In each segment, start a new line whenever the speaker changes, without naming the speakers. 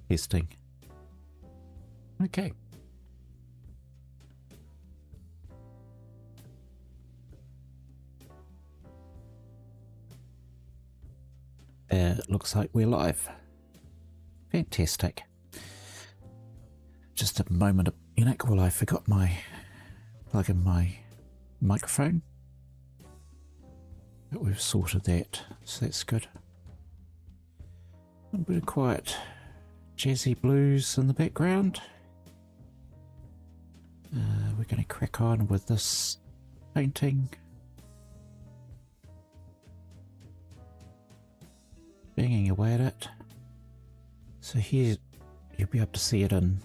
Testing. Okay. Looks like we're live. Fantastic. Just a moment of panic while I forgot my plug in my microphone. But we've sorted that, so that's good. A bit of quiet jazzy blues in the background. We're going to crack on with this painting. Banging away at it. So here you'll be able to see it in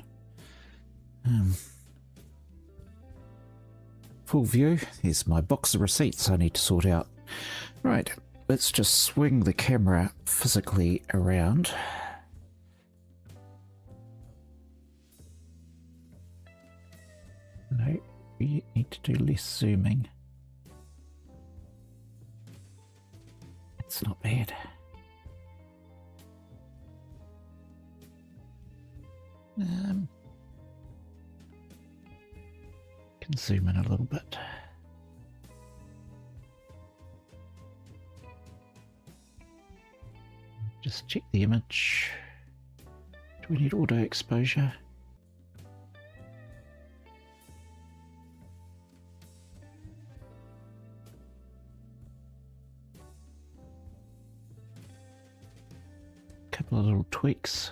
full view. Here's my box of receipts I need to sort out. Right, let's just swing the camera physically around. No, we need to do less zooming. It's not bad. Can zoom in a little bit. Just check the image. Do we need auto exposure? Couple of little tweaks.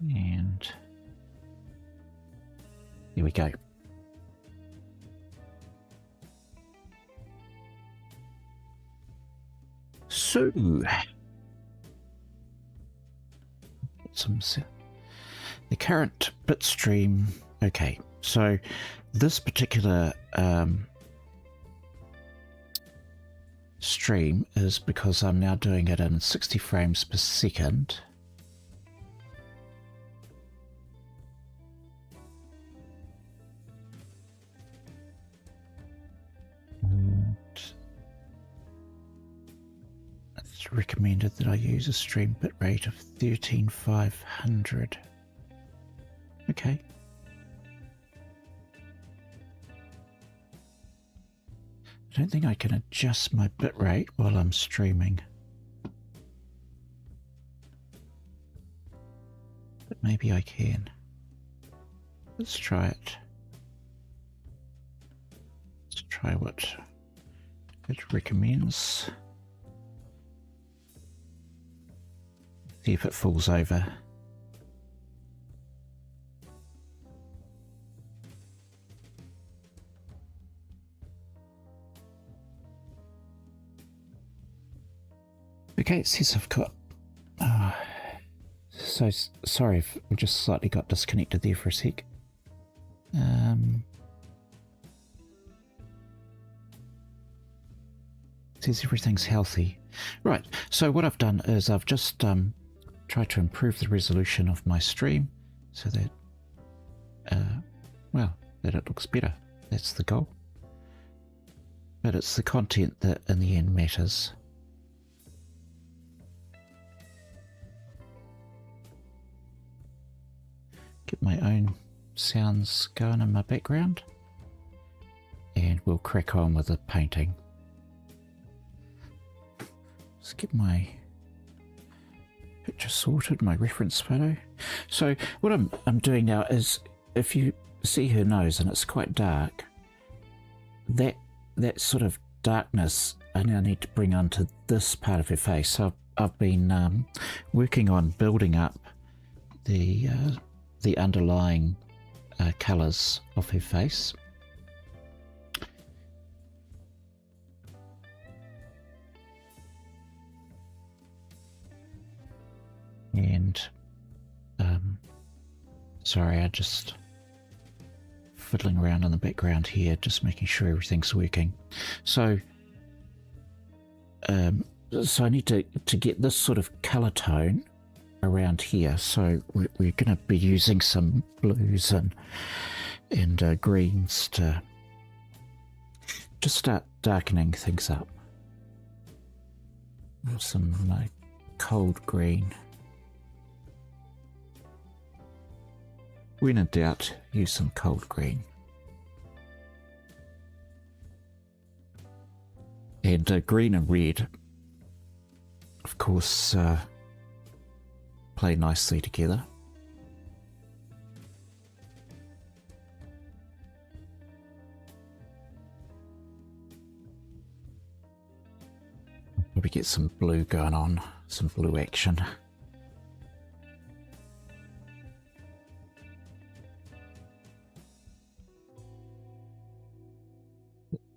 And here we go. So, the current bit stream. Okay, so this particular stream is because I'm now doing it in 60 frames per second. It's recommended that I use a stream bitrate of 13,500. Okay. I don't think I can adjust my bitrate while I'm streaming. But maybe I can. Let's try it. Let's try what it recommends. See if it falls over. Okay, it says I've got... so sorry if we just slightly got disconnected there for a sec. It says everything's healthy. Right, so what I've done is I've just tried to improve the resolution of my stream so that, well, that it looks better. That's the goal. But it's the content that in the end matters. Get my own sounds going in my background. And we'll crack on with the painting. Let's get my picture sorted, my reference photo. So what I'm doing now is, if you see her nose and it's quite dark, that sort of darkness I now need to bring onto this part of her face. So I've been working on building up the underlying colours of her face. And sorry, I just fiddling around in the background here, just making sure everything's working. So so I need to get this sort of color tone around here. So we're going to be using some blues and greens to just start darkening things up. Some cold green. When in doubt, use some cold green. And green and red, of course, play nicely together. Probably get some blue going on, some blue action.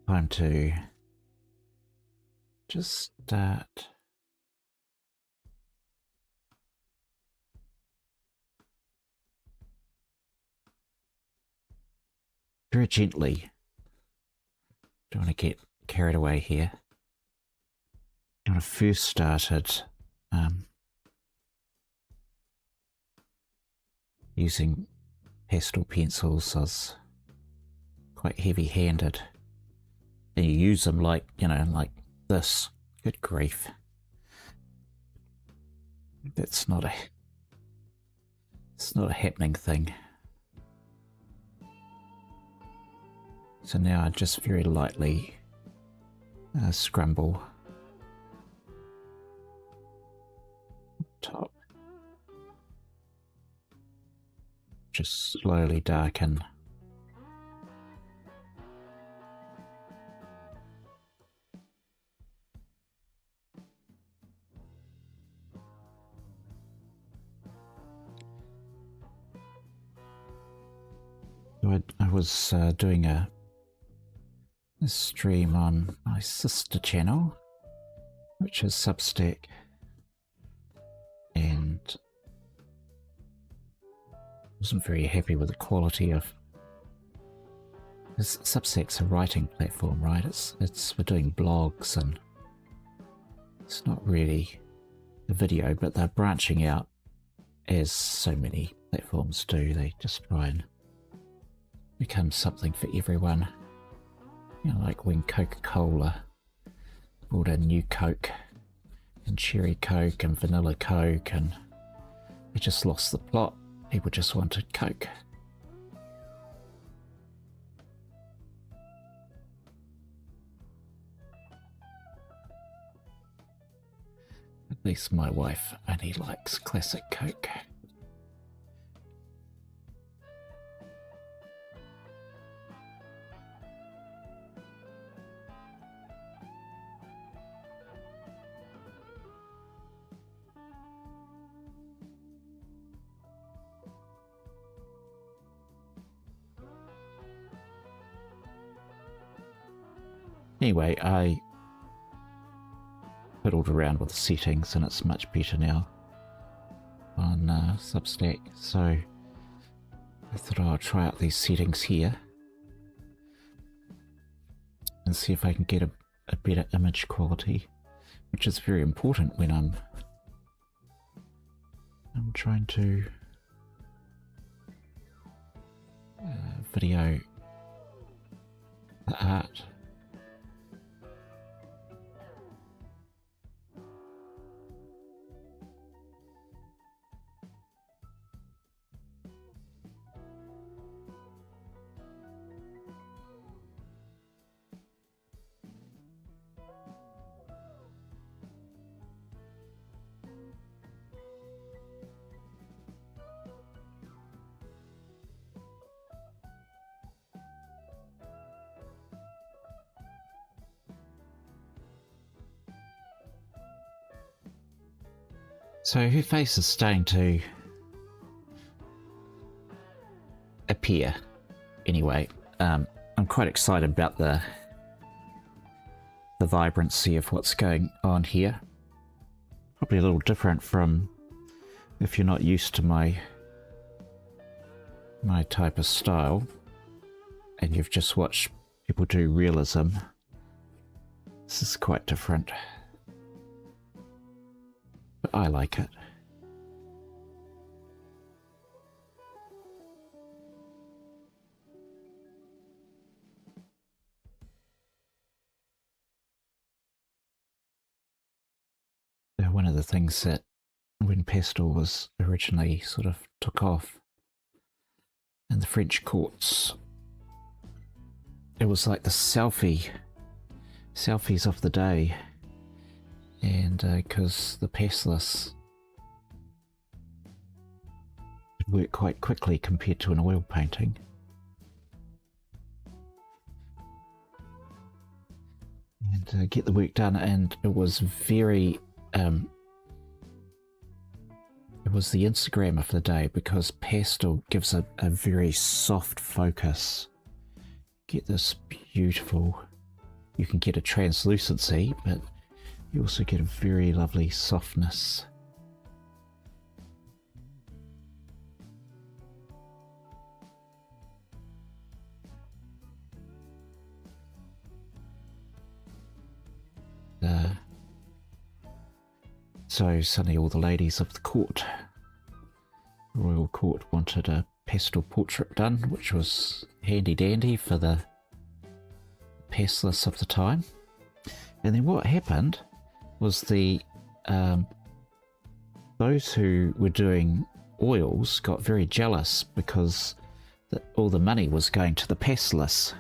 Time to just start very gently. Don't want to get carried away here. When I first started using pastel pencils, I was quite heavy-handed. And you use them like, you know, like this. Good grief. It's not a happening thing. So now I just very lightly scrumble top. Just slowly darken. I was doing a stream on my sister channel, which is Substack, and wasn't very happy with the quality of. Substack's a writing platform, right? It's for doing blogs, and it's not really a video, but they're branching out as so many platforms do. They just try and become something for everyone. You know, like when Coca-Cola brought in new Coke and cherry Coke and vanilla Coke, and they just lost the plot. People just wanted Coke. At least my wife only likes classic Coke. Anyway, I fiddled around with the settings and it's much better now on Substack, so I thought I'll try out these settings here and see if I can get a better image quality, which is very important when I'm trying to video the art. So her face is starting to appear. Anyway, I'm quite excited about the vibrancy of what's going on here. Probably a little different from if you're not used to my type of style and you've just watched people do realism. This is quite different. But I like it. the things that when pastel was originally sort of took off in the French courts, it was like the selfies of the day, and because the pastels work quite quickly compared to an oil painting. And get the work done, and it was very it was the Instagram of the day, because pastel gives a very soft focus. Get this beautiful, you can get a translucency, but you also get a very lovely softness. So suddenly all the ladies of the court, royal court, wanted a pastel portrait done, which was handy dandy for the pastelists of the time. And then what happened was those who were doing oils got very jealous, because all the money was going to the pastelists,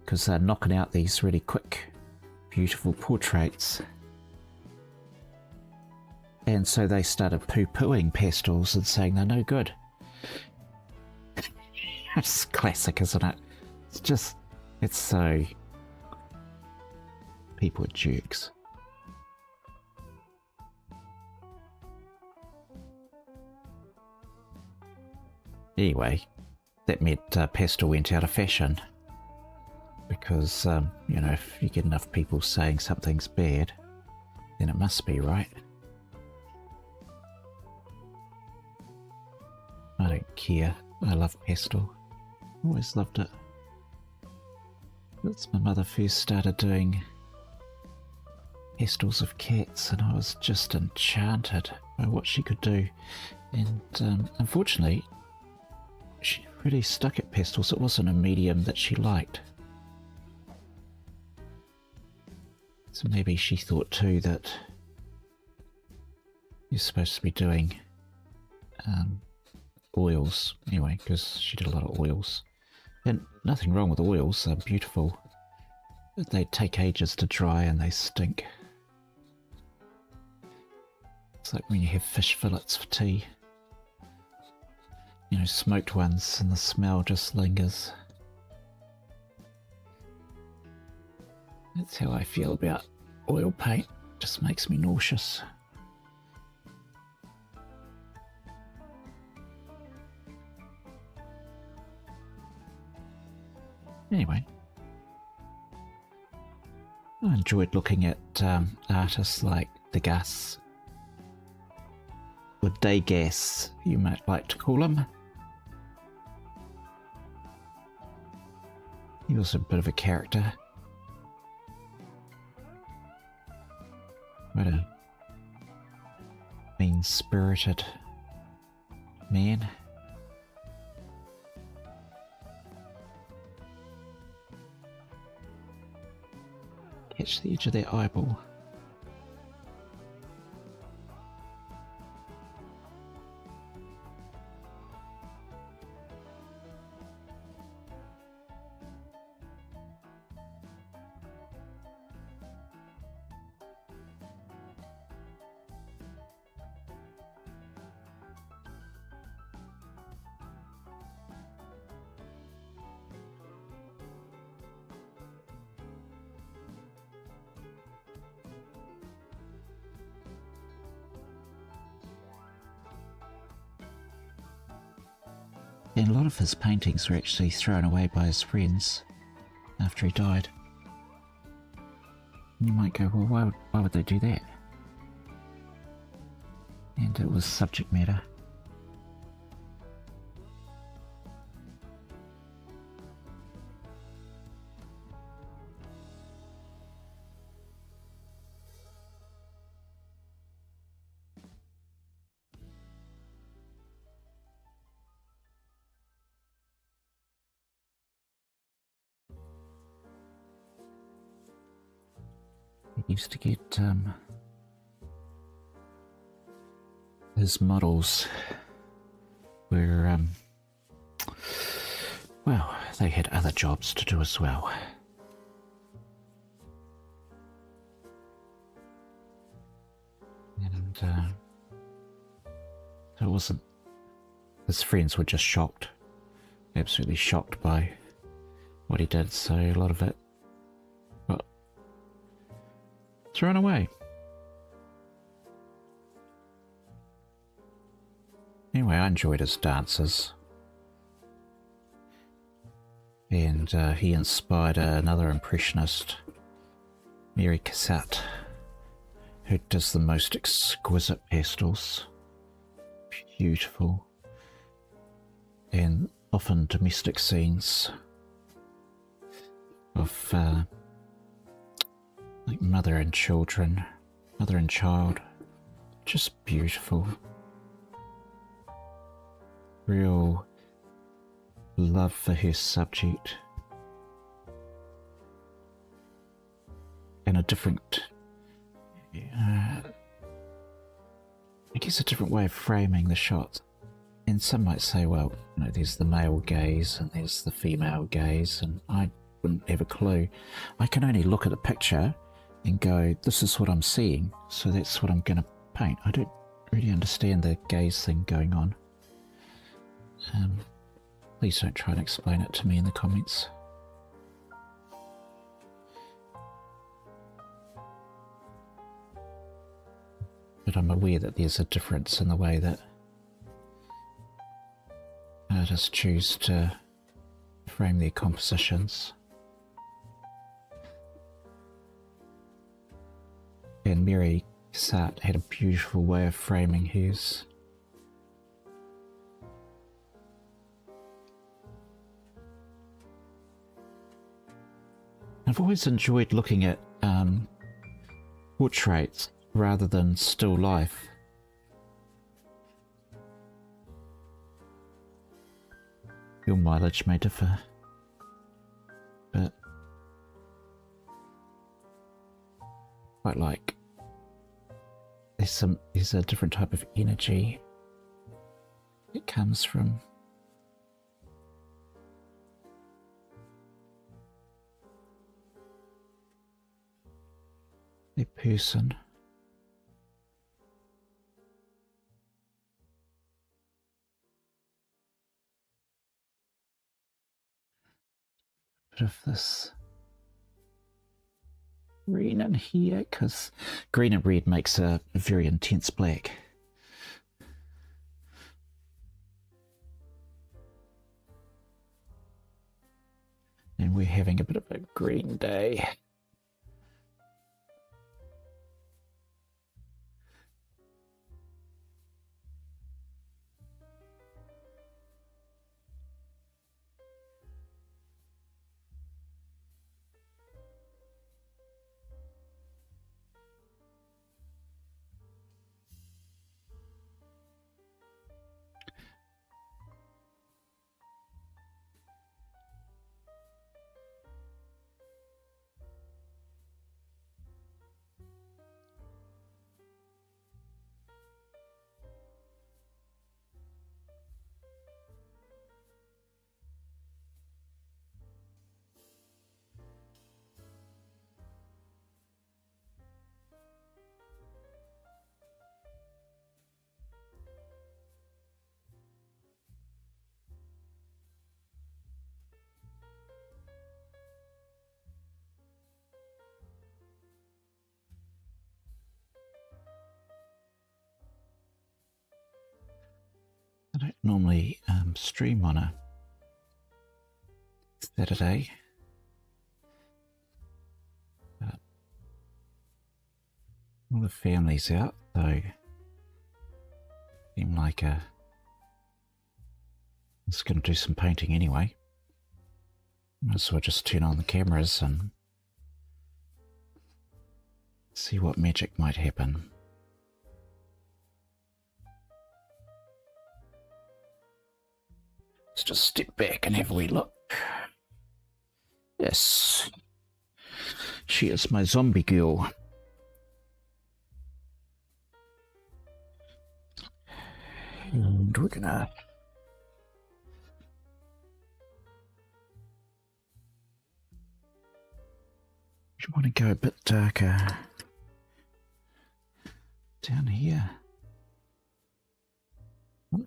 because they're knocking out these really quick, beautiful portraits. And so they started poo-pooing pastels and saying they're no good. It's classic, isn't it? It's so... people are jerks. Anyway, that meant pastel went out of fashion. Because, you know, if you get enough people saying something's bad, then it must be, right? I don't care. I love pastel. Always loved it. That's my mother first started doing pastels of cats, and I was just enchanted by what she could do. And unfortunately, she really stuck at pastels. It wasn't a medium that she liked. So maybe she thought too that you're supposed to be doing oils anyway, because she did a lot of oils. And nothing wrong with oils, they're beautiful. But they take ages to dry and they stink. It's like when you have fish fillets for tea. You know, smoked ones, and the smell just lingers. That's how I feel about oil paint. Just makes me nauseous. Anyway, I enjoyed looking at artists like Degas, or Degas, you might like to call him. He was a bit of a character. What a mean-spirited man. Catch the edge of their eyeball. And a lot of his paintings were actually thrown away by his friends after he died. And you might go, well, why would they do that? And it was subject matter. He used to get his models were, well, they had other jobs to do as well. And so it wasn't, his friends were just shocked, absolutely shocked by what he did, so a lot of it got thrown away. Anyway, I enjoyed his dances. And he inspired another impressionist, Mary Cassatt, who does the most exquisite pastels. Beautiful. And often domestic scenes of like mother and children, mother and child. Just beautiful. Real love for her subject. And a different, I guess a different way of framing the shot. And some might say, well, you know, there's the male gaze and there's the female gaze, and I wouldn't have a clue. I can only look at a picture and go, this is what I'm seeing, so that's what I'm going to paint. I don't really understand the gaze thing going on. Please don't try and explain it to me in the comments. But I'm aware that there's a difference in the way that artists choose to frame their compositions. And Mary Cassatt had a beautiful way of framing hers. I've always enjoyed looking at portraits rather than still life. Your mileage may differ, but quite like there's a different type of energy that comes from a person. Bit of this green in here, because green and red makes a very intense black. And we're having a bit of a green day. I don't normally stream on a Saturday, but all the family's out, so seemed like I was going to do some painting anyway. Might as well just turn on the cameras and see what magic might happen. Let's just step back and have a wee look. Yes, she is my zombie girl. and we're gonna want to go a bit darker down here,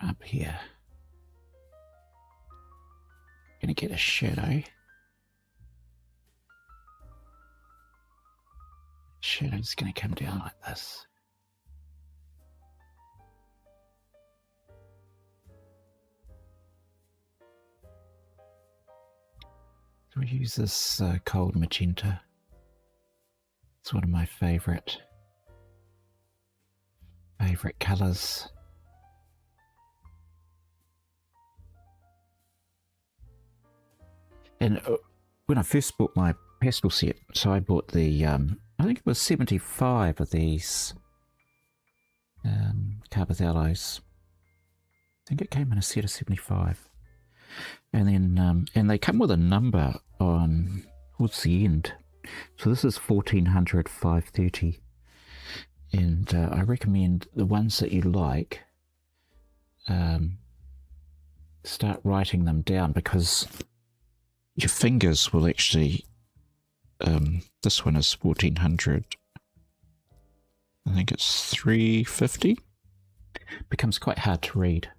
up here. Gonna get a shadow. Shadow's gonna come down like this. So we use this cold magenta. It's one of my favorite colors. And when I first bought my pastel set, so I bought the I think it was 75 of these Carbothellos. I think it came in a set of 75. And then and they come with a number on towards the end. So this is 1400 530. And I recommend the ones that you like, start writing them down, because your fingers will actually, this one is 1400. I think it's 350. Becomes quite hard to read.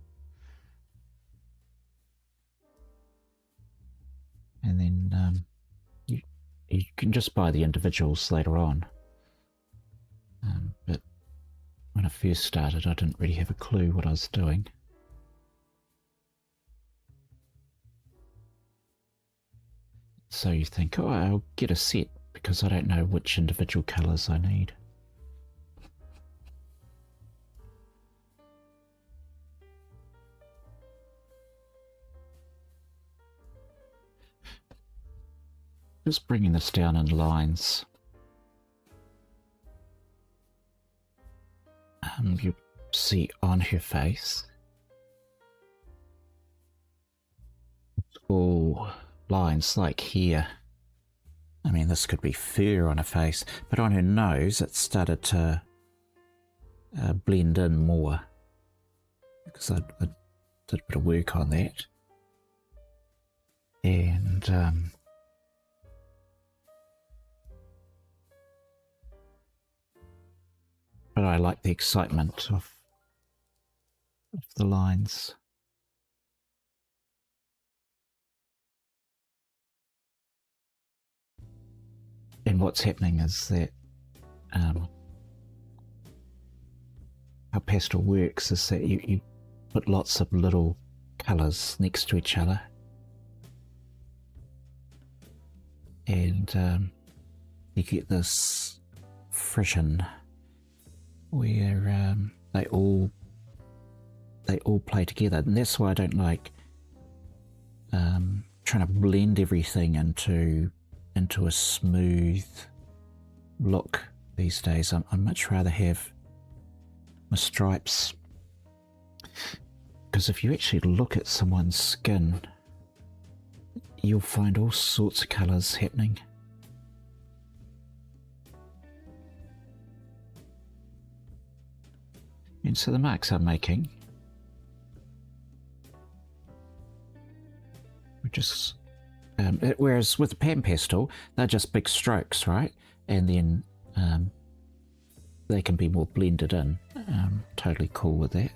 And then you can just buy the individuals later on. But when I first started, I didn't really have a clue what I was doing. So you think, oh, I'll get a set because I don't know which individual colours I need. Just bringing this down in lines. You see on her face, it's all lines like here. I mean, this could be fur on her face, but on her nose it started to blend in more, because I did a bit of work on that. And but I like the excitement of the lines. And what's happening is that how pastel works is that you put lots of little colours next to each other, and you get this frisson where they all play together. And that's why I don't like trying to blend everything into a smooth look these days. I'd much rather have my stripes, because if you actually look at someone's skin, you'll find all sorts of colours happening. And so the marks I'm making, we're just, whereas with the pan pastel, they're just big strokes, right? And then they can be more blended in. Totally cool with that.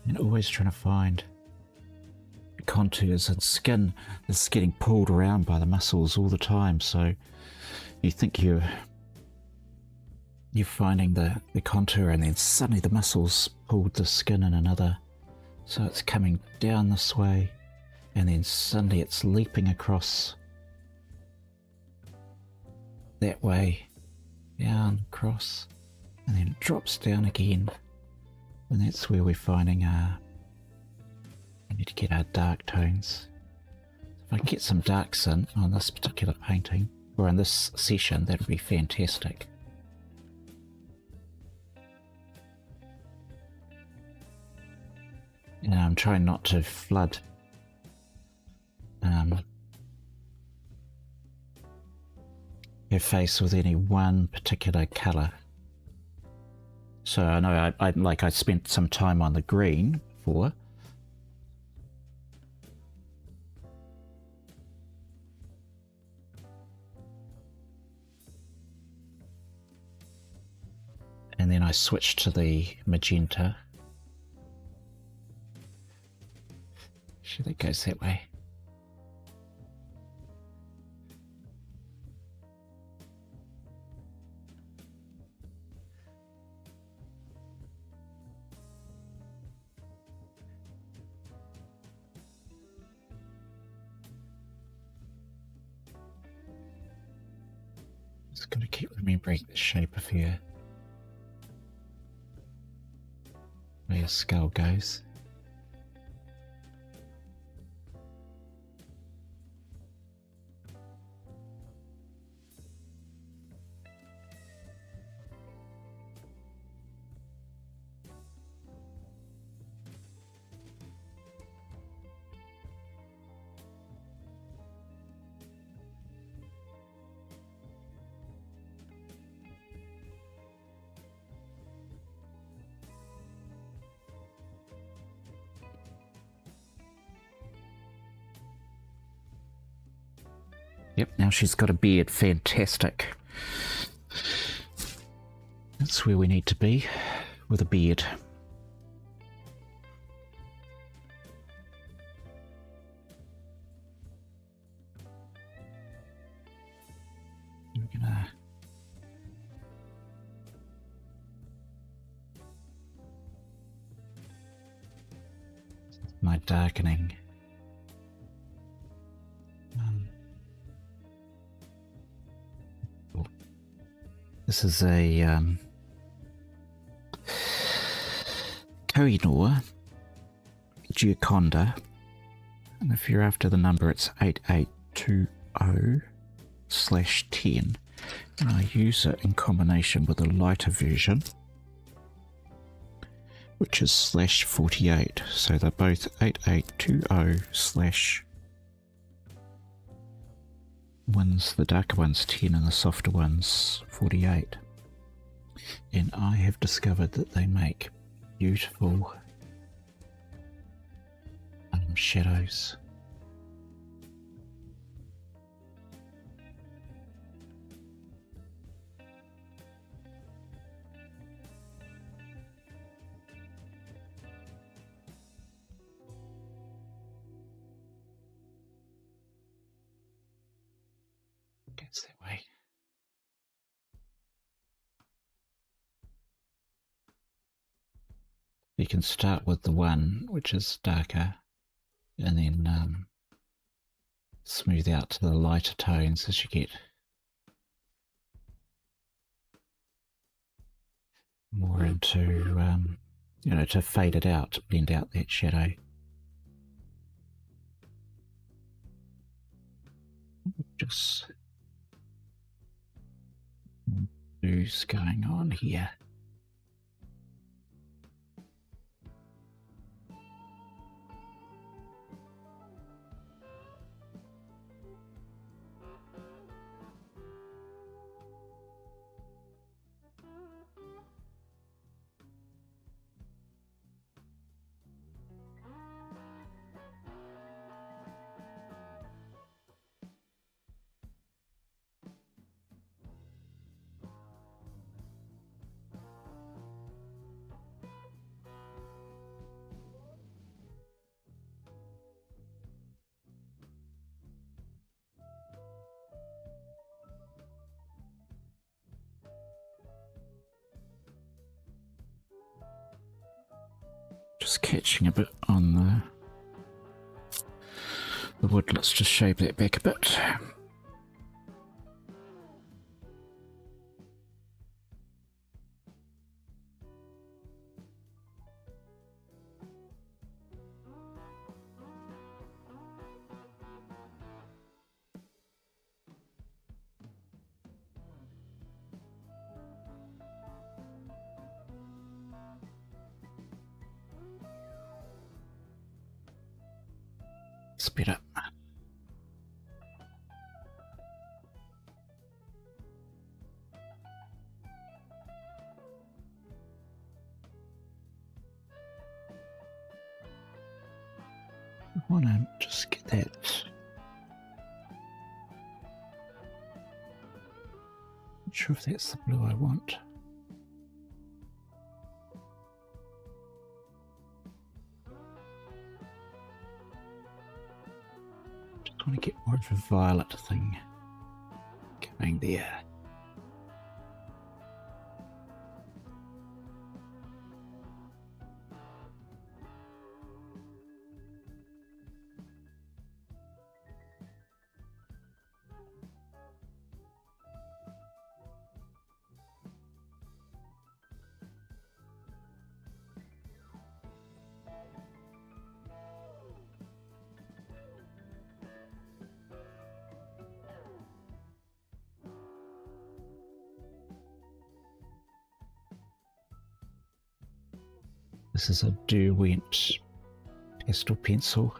and always trying to find contours, and skin is getting pulled around by the muscles all the time, so you think you're finding the contour, and then suddenly the muscles pulled the skin in another, so it's coming down this way, and then suddenly it's leaping across that way, down, across, and then it drops down again, and that's where we're finding we need to get our dark tones. If I can get some darks in on this particular painting, or in this session, that would be fantastic. And I'm trying not to flood her face with any one particular colour. So I know I spent some time on the green before. And then I switched to the magenta. Sure, that goes that way. Just got to keep remembering the shape of her, where her skull goes. Yep, now she's got a beard. Fantastic. That's where we need to be, with a beard. We're gonna my darkening. This is a Kohinoor Gioconda, and if you're after the number, it's 8820/10, and I use it in combination with a lighter version, which is /48, so they're both 8820/. The darker one's 10 and the softer one's 48. And I have discovered that they make beautiful shadows. Gets that way. You can start with the one which is darker, and then smooth out to the lighter tones as you get more into, to fade it out, to blend out that shadow. Just what's going on here? it's catching a bit on the wood. Let's just shape that back a bit. Speed up. I want to just get that. Not sure if that's the blue I want. Just want to get more of a violet thing going there. This is a Derwent pastel pencil.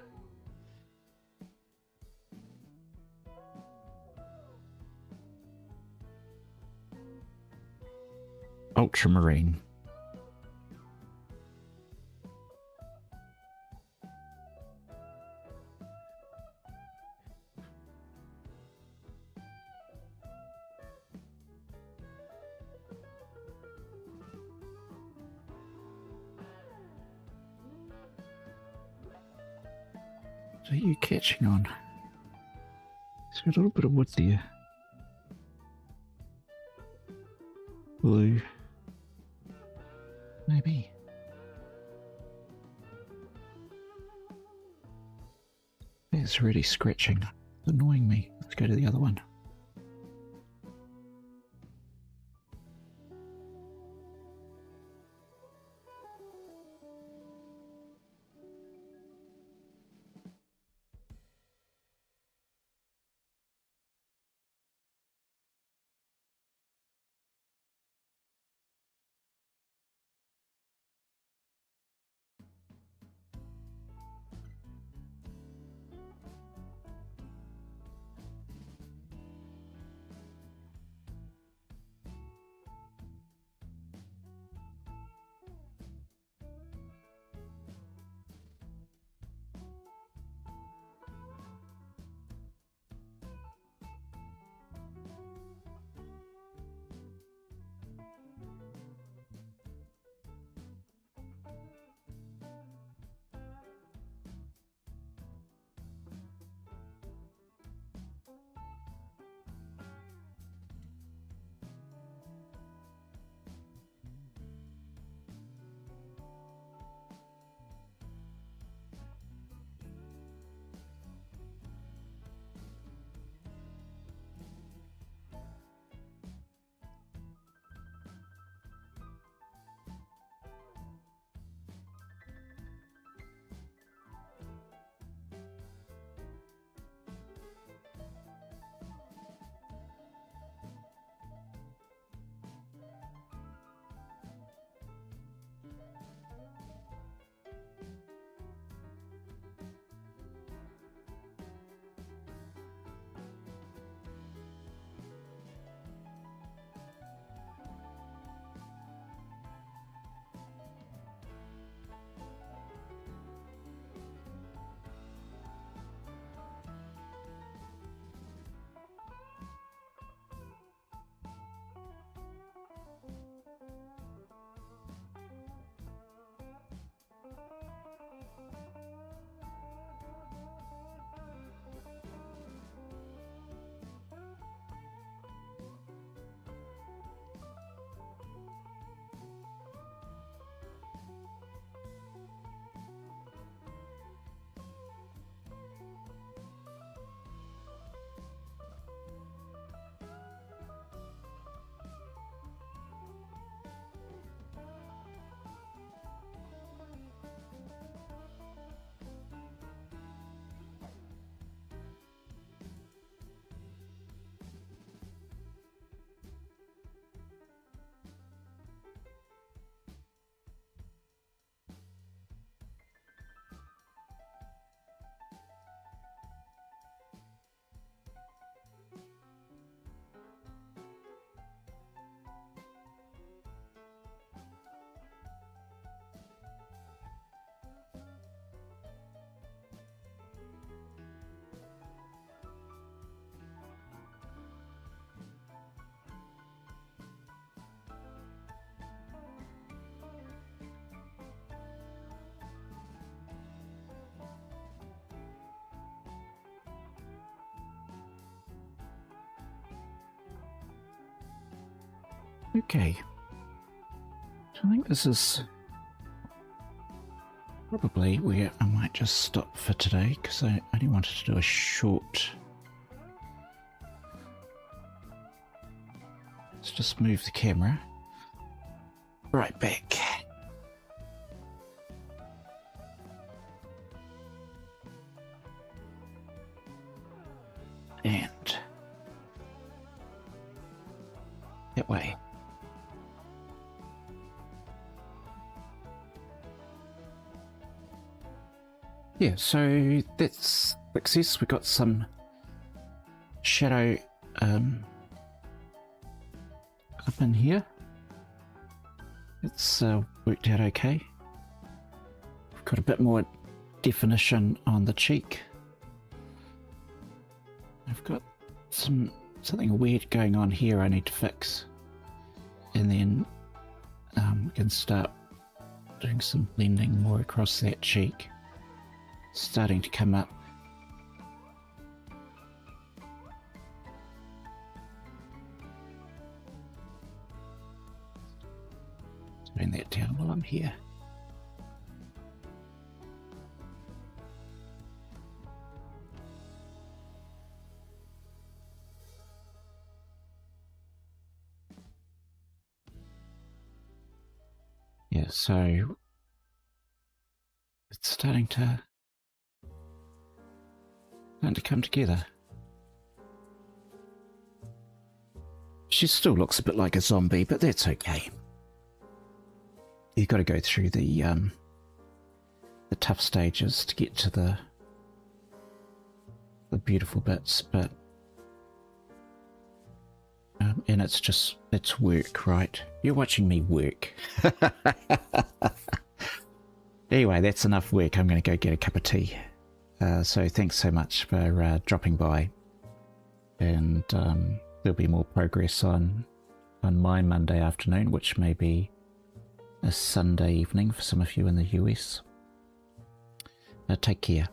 Ultramarine. What are you catching on? There's a little bit of wood there. Blue. Maybe. It's really scratching. It's annoying me. Let's go to the other one. Okay. I think this is probably where I might just stop for today, because I only wanted to do a short... Let's just move the camera right back. And that way. Yeah, so that's success. We got some shadow up in here. It's worked out okay. We've got a bit more definition on the cheek. I've got something weird going on here I need to fix, and then we can start doing some blending more across that cheek. Starting to come up. Turn that down while I'm here. Yeah, so it's starting to come together. She still looks a bit like a zombie, but that's okay. You've got to go through the tough stages to get to the beautiful bits, but and it's work, right? You're watching me work. Anyway, that's enough work. I'm going to go get a cup of tea. So thanks so much for dropping by, and there'll be more progress on my Monday afternoon, which may be a Sunday evening for some of you in the US. Take care.